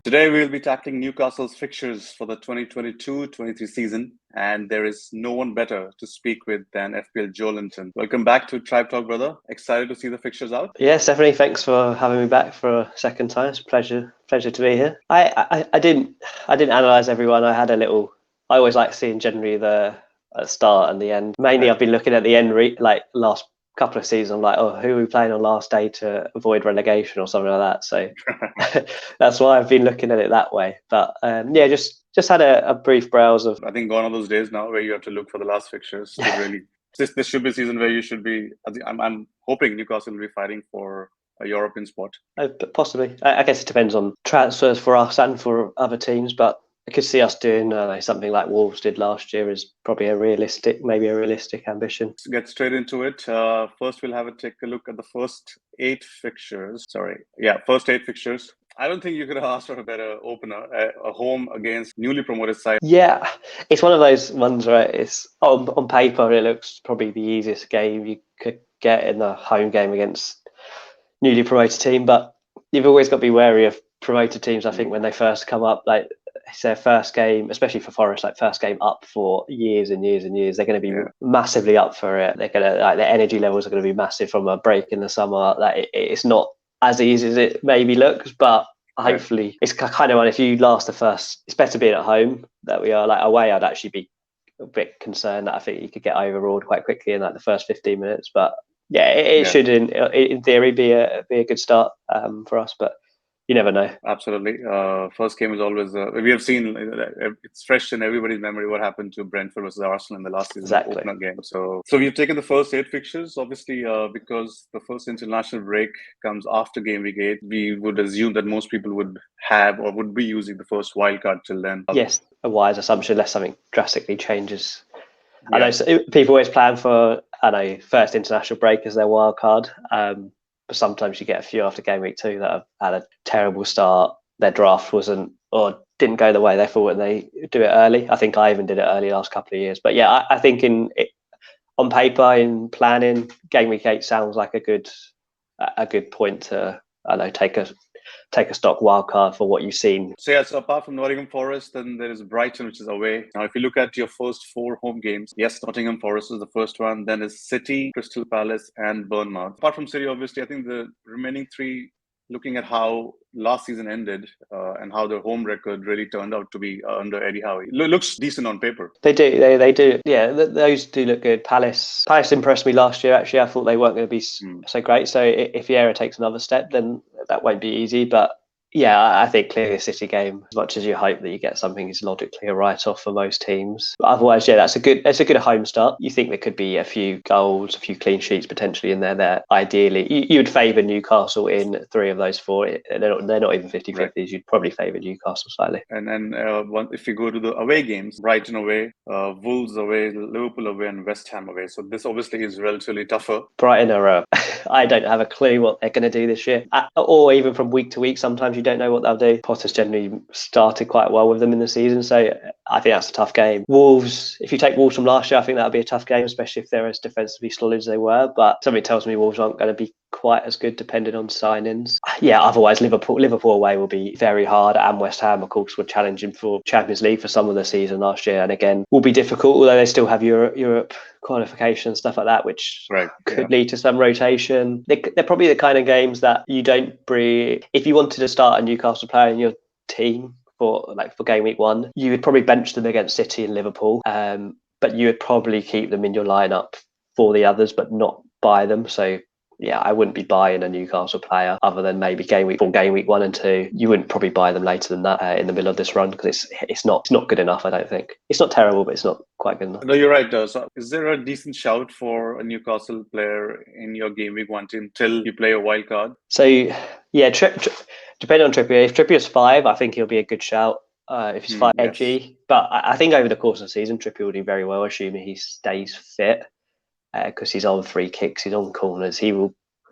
Today we'll be tackling Newcastle's fixtures for the 2022-23 season, and there is no one better to speak with than FPL Joelinton. Welcome back to Tribe Talk, brother. Excited to see the fixtures out? Yes, definitely. Thanks for having me back for a second time. It's a pleasure to be here. I didn't analyze everyone. I always like seeing generally the start and the end. Mainly, I've been looking at the end, last couple of seasons. I'm like, oh, who are we playing on last day to avoid relegation or something like that. So that's why I've been looking at it that way. But just had a brief browse of. I think gone are those days now where you have to look for the last fixtures to really. This should be a season where you should be. I'm hoping Newcastle will be fighting for a European spot. Possibly. I guess it depends on transfers for us and for other teams, but I could see us doing something like Wolves did last year is probably a realistic ambition. Let's get straight into it. First, we'll take a look at the first 8 fixtures. First 8 fixtures. I don't think you could have asked for a better opener, a home against newly promoted side. Yeah, it's one of those ones where it's on paper it looks probably the easiest game you could get in the home game against newly promoted team, but you've always got to be wary of promoted teams. I think when they first come up, like it's their first game, especially for Forest, like first game up for years and years and years. They're going to be massively up for it. They're going to their energy levels are going to be massive from a break in the summer. It's not as easy as it maybe looks, but hopefully it's kind of one. If you last the first, it's better being at home that we are. Like away, I'd actually be a bit concerned that I think you could get overruled quite quickly in like the first 15 minutes. But yeah, it should in theory be a good start for us, but you never know. Absolutely. First game is always we have seen it's fresh in everybody's memory what happened to Brentford versus Arsenal in the last season opener game. So we've taken the first 8 fixtures, obviously, because the first international break comes after game week 8. We would assume that most people would have or would be using the first wildcard till then. Yes, a wise assumption unless something drastically changes. I know people always plan for first international break as their wild card. But sometimes you get a few after game week 2 that have had a terrible start. Their draft didn't go the way they thought, and they do it early. I think I even did it early last couple of years. But yeah, I think on paper, in planning, game week 8 sounds like a good point to take a stock wild card for what you've seen. So apart from Nottingham Forest, then there is Brighton, which is away. Now, if you look at your first 4 home games, yes, Nottingham Forest is the first one. Then is City, Crystal Palace, and Bournemouth. Apart from City, obviously, I think the remaining 3, looking at how last season ended and how their home record really turned out to be under Eddie Howe, looks decent on paper. They do. They do. Yeah, those do look good. Palace impressed me last year, actually. I thought they weren't going to be so great. So if Vieira takes another step, then that won't be easy. But yeah, I think clearly a City game, as much as you hope that you get something, is logically a write-off for most teams. But otherwise, that's a good home start. You think there could be a few goals, a few clean sheets potentially in there. That ideally, you would favour Newcastle in 3 of those 4. They're not even 50-50s. Right. You'd probably favour Newcastle slightly. And then if you go to the away games, Brighton away, Wolves away, Liverpool away, and West Ham away. So this obviously is relatively tougher. Brighton are I don't have a clue what they're going to do this year, or even from week to week. Sometimes you don't know what they'll do. Potter's generally started quite well with them in the season, so I think that's a tough game. Wolves, if you take Wolves from last year, I think that'll be a tough game, especially if they're as defensively solid as they were. But something tells me Wolves aren't going to be quite as good depending on signings. Yeah, otherwise Liverpool away will be very hard, and West Ham, of course, were challenging for Champions League for some of the season last year, and again will be difficult, although they still have Europe qualification, stuff like that, which could lead to some rotation. They're probably the kind of games that you don't breed. If you wanted to start a Newcastle player in your team for game week 1, you would probably bench them against City and Liverpool, but you would probably keep them in your lineup for the others, but not buy them. So yeah, I wouldn't be buying a Newcastle player other than maybe game week 1 and 2. You wouldn't probably buy them later than that in the middle of this run, because it's not good enough. I don't think it's not terrible, but it's not quite good enough. No, you're right. So is there a decent shout for a Newcastle player in your game week 1 team till you play a wild card? So yeah, depending on Trippier. If Trippier's 5, I think he'll be a good shout. If he's 5, edgy. But I think over the course of the season, Trippier will do very well, assuming he stays fit. Because he's on free kicks, he's on corners.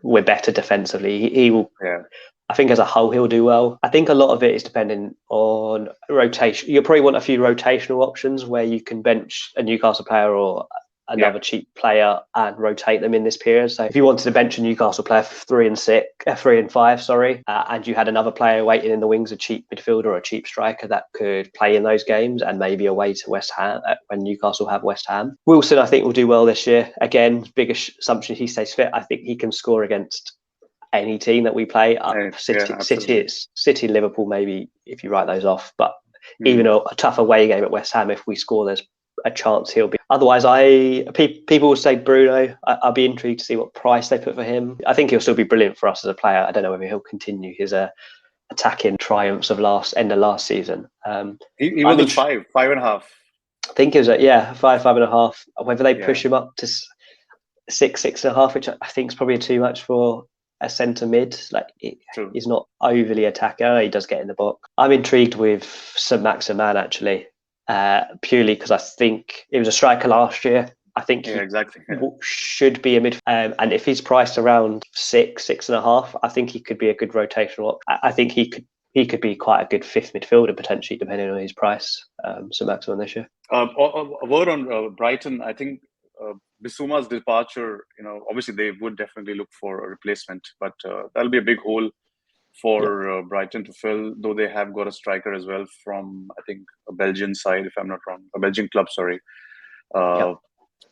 We're better defensively. He will. Yeah. I think as a whole he'll do well. I think a lot of it is dependent on rotation. You'll probably want a few rotational options where you can bench a Newcastle player or another cheap player and rotate them in this period. So if you wanted to bench a Newcastle player for 3 and 5, and you had another player waiting in the wings, a cheap midfielder or a cheap striker that could play in those games and maybe away to West Ham when Newcastle have West Ham. Wilson, I think, will do well this year. Again, biggest assumption he stays fit. I think he can score against any team that we play. City, Liverpool, maybe if you write those off. But even a tough away game at West Ham, if we score, there's a chance he'll be. Otherwise, people will say Bruno. I'll be intrigued to see what price they put for him. I think he'll still be brilliant for us as a player. I don't know whether he'll continue his attacking triumphs of end of last season. He was at 5.5. I think it was 5.5. Whether they push him up to 6.5, which I think is probably too much for a centre mid. Like he's not overly attacking. He does get in the box. I'm intrigued with Saint-Maximin actually. Purely because I think it was a striker last year. I think he should be a mid, and if he's priced around 6.5, I think he could be a good rotational option. I think he could be quite a good fifth midfielder potentially, depending on his price. Maximin this year. A word on Brighton. I think Bissouma's departure. Obviously they would definitely look for a replacement, but that'll be a big hole for Brighton to fill, though they have got a striker as well from, I think, a Belgian side, if I'm not wrong, a Belgian club, sorry.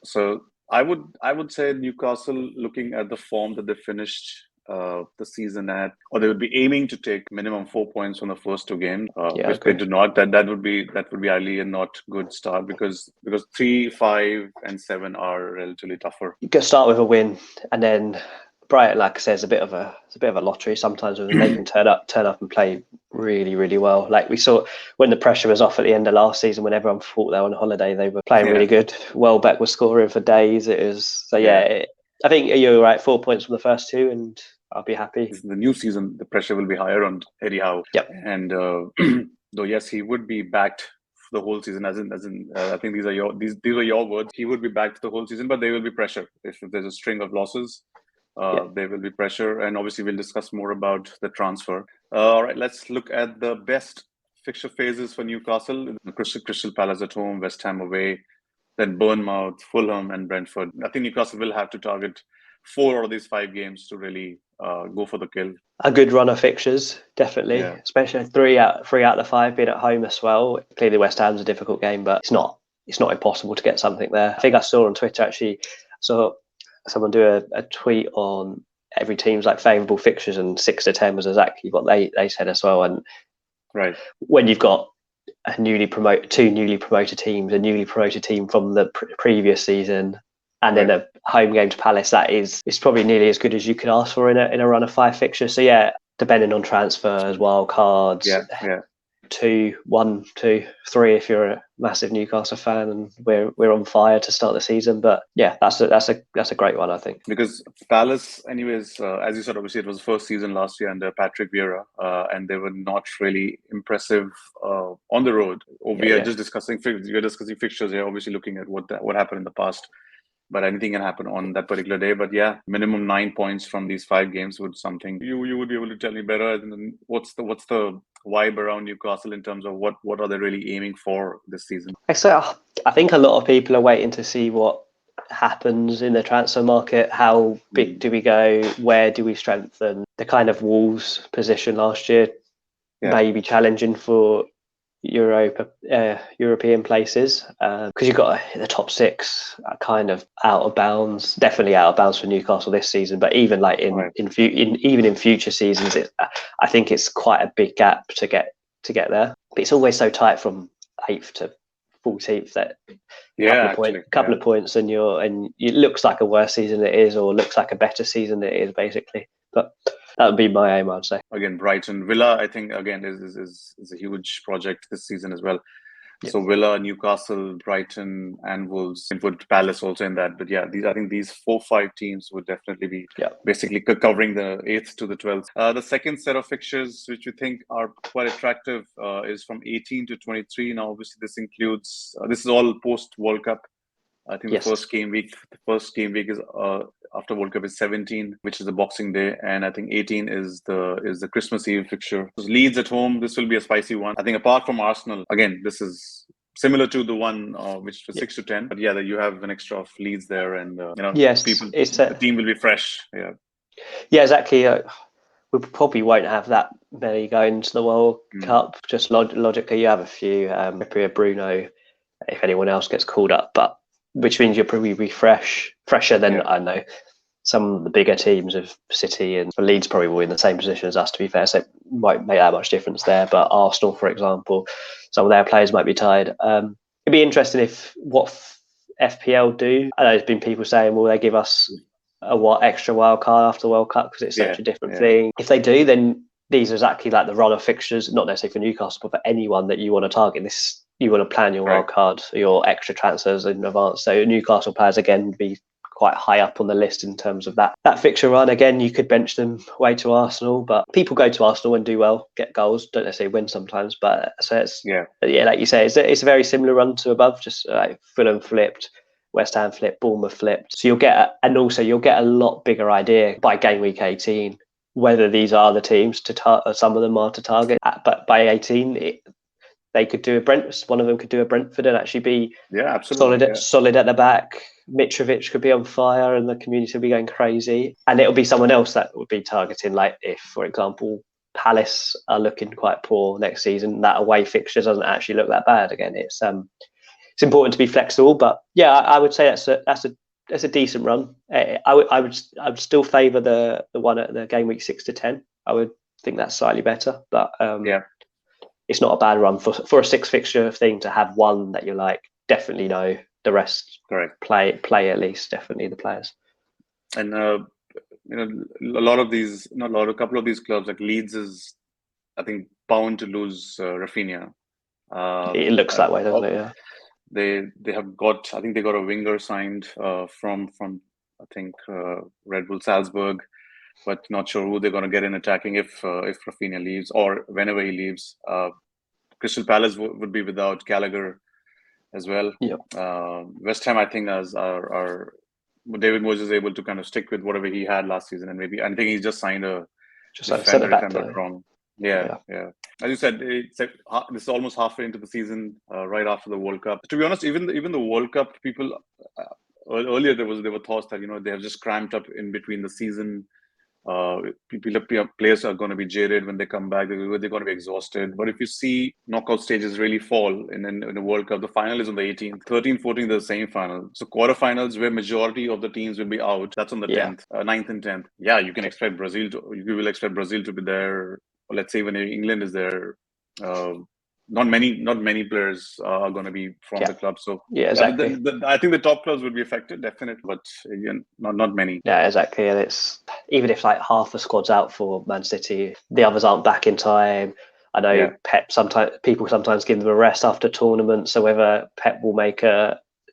So I would say Newcastle, looking at the form that they finished the season at, or they would be aiming to take minimum 4 points from the first 2 games. If they do not, that would be highly a not good start because 3, 5, and 7 are relatively tougher. You can start with a win, and then Brighton, like I said, it's a bit of a lottery sometimes. When they can turn up and play really, really well. Like we saw when the pressure was off at the end of last season, when everyone thought they were on holiday, they were playing really good. Welbeck was scoring for days. It was so I think you're right. 4 points from the first 2, and I'll be happy. In the new season, the pressure will be higher on Eddie Howe. And though yes, he would be backed the whole season. As in, I think these are your words. He would be backed the whole season, but there will be pressure if there's a string of losses. There will be pressure, and obviously we'll discuss more about the transfer. All right, let's look at the best fixture phases for Newcastle. Crystal Palace at home, West Ham away, then Bournemouth, Fulham, and Brentford. I think Newcastle will have to target 4 out of these 5 games to really go for the kill. A good run of fixtures, definitely, especially 3 out of the 5 being at home as well. Clearly, West Ham's a difficult game, but it's not impossible to get something there. I think I saw on Twitter actually, someone do a tweet on every team's like favourable fixtures, and 6 to 10 was exactly what they said as well. And when you've got two newly promoted teams, a newly promoted team from the previous season, and then a home game to Palace, it's probably nearly as good as you could ask for in a run of 5 fixtures. So depending on transfers, wild cards, 2, 1, 2, 3 if you're a massive Newcastle fan, and we're on fire to start the season. But that's a great one, I think. Because Palace, anyways, as you said, obviously it was the first season last year under Patrick Vieira, and they were not really impressive on the road. We are just discussing fixtures here, obviously looking at what happened in the past. But anything can happen on that particular day. But minimum 9 points from these 5 games would something you would be able to tell me better. And what's the vibe around Newcastle in terms of what are they really aiming for this season? So I think a lot of people are waiting to see what happens in the transfer market. How big do we go? Where do we strengthen? The kind of Wolves position last year may be challenging for European places, because you've got the top 6 are kind of out of bounds, definitely out of bounds for Newcastle this season. But even like in future seasons, I think it's quite a big gap to get there. But it's always so tight from 8th to 14th that couple of points, and it looks like a worse season than it is, or looks like a better season than it is, basically. But that would be my aim, I'd say. Again, Brighton, Villa, I think, again, is a huge project this season as well. So Villa, Newcastle, Brighton, and Wolves, and put Palace also in that. But I think these 4-5 teams would definitely be basically covering the 8th to the 12th. The second set of fixtures, which we think are quite attractive, is from 18 to 23. Now, obviously, this includes this is all post World Cup. I think the first game week is after World Cup is 17, which is the Boxing Day, and I think 18 is the Christmas Eve fixture. So Leeds at home, this will be a spicy one. I think apart from Arsenal, again, this is similar to the one which was 6 to 10. But yeah, you have an extra of Leeds there, and yes, the team will be fresh. Yeah, exactly. We probably won't have that many going into the World Cup. Just logically, you have a few. Bruno, if anyone else gets called up, but which means you'll probably be fresher than I don't know. Some of the bigger teams of City and Leeds probably will be in the same position as us, to be fair, so it won't make that much difference there. But Arsenal, for example, some of their players might be tired. It'd be interesting if what FPL do. I know there's been people saying, will they give us a extra wild card after the World Cup because it's such a different thing? If they do, then these are exactly like the run of fixtures, not necessarily for Newcastle, but for anyone that you want to target. You want to plan your wild card, your extra transfers in advance. So Newcastle players again be quite high up on the list in terms of that fixture run. Again, you could bench them away to Arsenal, but people go to Arsenal and do well, get goals, don't necessarily win sometimes. But so it's like you say, it's a very similar run to above, just like Fulham flipped, West Ham flipped, Bournemouth flipped. So you'll get a lot bigger idea by game week 18 whether these are the teams some of them are to target. But by 18, they could do one of them could do a Brentford and actually be solid at the back. Mitrovic could be on fire and the community will be going crazy. And it'll be someone else that would be targeting, like if, for example, Palace are looking quite poor next season, that away fixture doesn't actually look that bad again. It's important to be flexible, but yeah, I would say that's a decent run. I would still favour the one at the game week 6 to 10. I would think that's slightly better, but it's not a bad run for a 6 fixture thing to have one that you're like definitely know the rest. Correct. Play at least definitely the players. And a couple of these clubs like Leeds is, I think, bound to lose Rafinha. It looks that way, doesn't it? Yeah. They have got, I think they got a winger signed from I think Red Bull Salzburg, but not sure who they're going to get in attacking if Rafinha leaves or whenever he leaves. Crystal Palace would be without Gallagher as well. West Ham, I think, are David Moyes is able to kind of stick with whatever he had last season, and maybe I think he's just signed a defender, if I'm not wrong. Yeah. As you said, this is almost halfway into the season, right after the World Cup. To be honest, even the World Cup, people earlier there were thoughts that they have just cramped up in between the season. Players are going to be jaded when they come back. They're going to be exhausted. But if you see knockout stages really fall in the World Cup, the final is on the 18th. 13, 14, the semi-final. So quarterfinals where majority of the teams will be out. That's on the 10th, 9th and 10th. Yeah, you can expect Brazil to be there. Or let's say when England is there. Not many players are going to be from the club. So exactly. I think the top clubs will be affected, definitely, but again, not many. Yeah, exactly. And it's even if like half the squad's out for Man City, the others aren't back in time. I know Pep people sometimes give them a rest after tournaments. So whether Pep will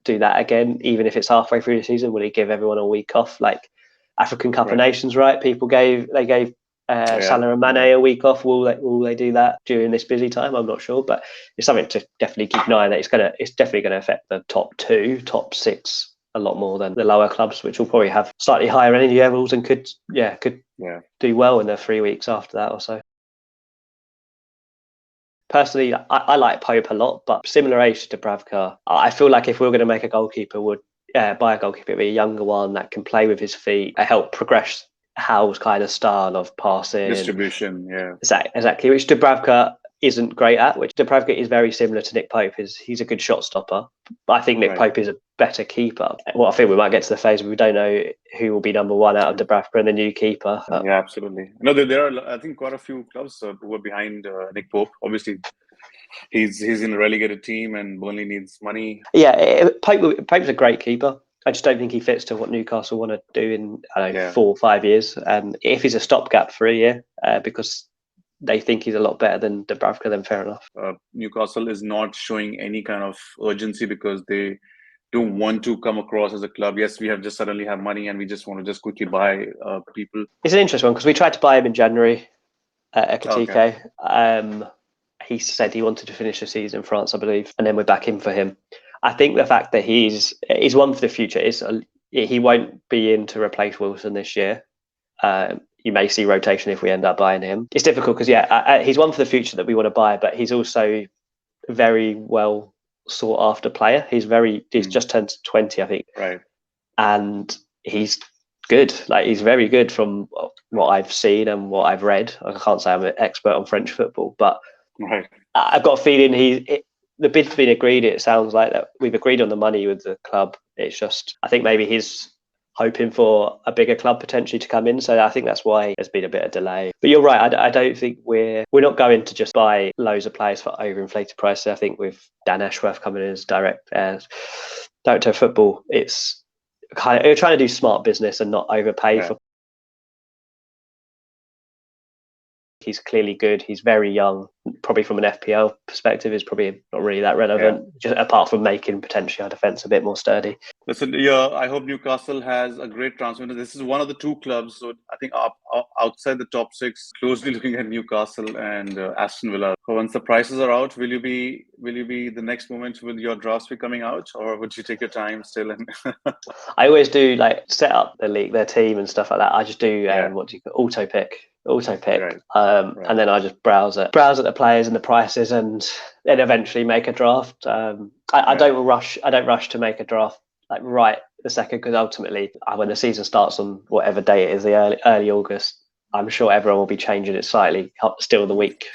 do that again, even if it's halfway through the season, will he give everyone a week off? Like African Cup of Nations, right? People gave Salah and Mane a week off. Will they do that during this busy time? I'm not sure, but it's something to definitely keep an eye on. That it's definitely going to affect the top 6 a lot more than the lower clubs, which will probably have slightly higher energy levels and could do well in the 3 weeks after that or so. Personally, I like Pope a lot, but similar age to Dubravka. I feel like if we were going to make a goalkeeper, buy a goalkeeper, be a younger one that can play with his feet, help progress Hal's kind of style of passing, distribution, exactly, which Dubravka isn't great at. Which Dubravka is very similar to Nick Pope. He's a good shot stopper, but I think Nick Pope is a better keeper. Well, I think we might get to the phase where we don't know who will be number one out of Dubravka and the new keeper. Yeah, absolutely. No, there are, I think, quite a few clubs who are behind Nick Pope. Obviously, he's in a relegated team and Burnley needs money. Yeah, Pope's a great keeper. I just don't think he fits to what Newcastle want to do in 4 or 5 years. If he's a stopgap for a year, because they think he's a lot better than Dubravka, then fair enough. Newcastle is not showing any kind of urgency because they don't want to come across as a club. Yes, we have just suddenly have money and we just want to just quickly buy people. It's an interesting one because we tried to buy him in January at Ekitike. He said he wanted to finish the season in France, I believe, and then we're back in for him. I think the fact that he's one for the future is he won't be in to replace Wilson this year. You may see rotation if we end up buying him. It's difficult because he's one for the future that we want to buy, but he's also very well sought after player. He's just turned 20, I think. Right. And he's good. Like, he's very good from what I've seen and what I've read. I can't say I'm an expert on French football, but Right. I've got a feeling the bid's been agreed. It sounds like that we've agreed on the money with the club. It's just, I think maybe he's hoping for a bigger club potentially to come in. So I think that's why there's been a bit of delay. But you're right. I don't think we're not going to just buy loads of players for overinflated prices. I think with Dan Ashworth coming in as director of football, it's kind of, you're trying to do smart business and not overpay for. He's clearly good. He's very young. Probably from an FPL perspective, is probably not really that relevant, just apart from making potentially our defence a bit more sturdy. Listen, I hope Newcastle has a great transfer. This is one of the two clubs, so I think outside the top six, closely looking at Newcastle and Aston Villa. So once the prices are out, will you be the next moment? Will your drafts be coming out, or would you take your time still? And I always do set up the league, their team and stuff like that. I just do what do you call auto pick, right. And then I just browse at the players and the prices, and then eventually make a draft. I don't rush to make a draft right the second, because ultimately when the season starts on whatever day it is, the early August, I'm sure everyone will be changing it slightly still the week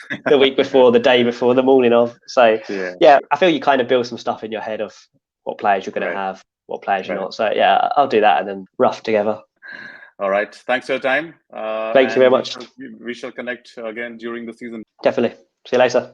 before, the day before, the morning of. So I feel you kind of build some stuff in your head of what players you're going to have, what players you're not. So I'll do that and then rough together. All right. Thanks for your time. Thank you very much. We shall connect again during the season. Definitely. See you later.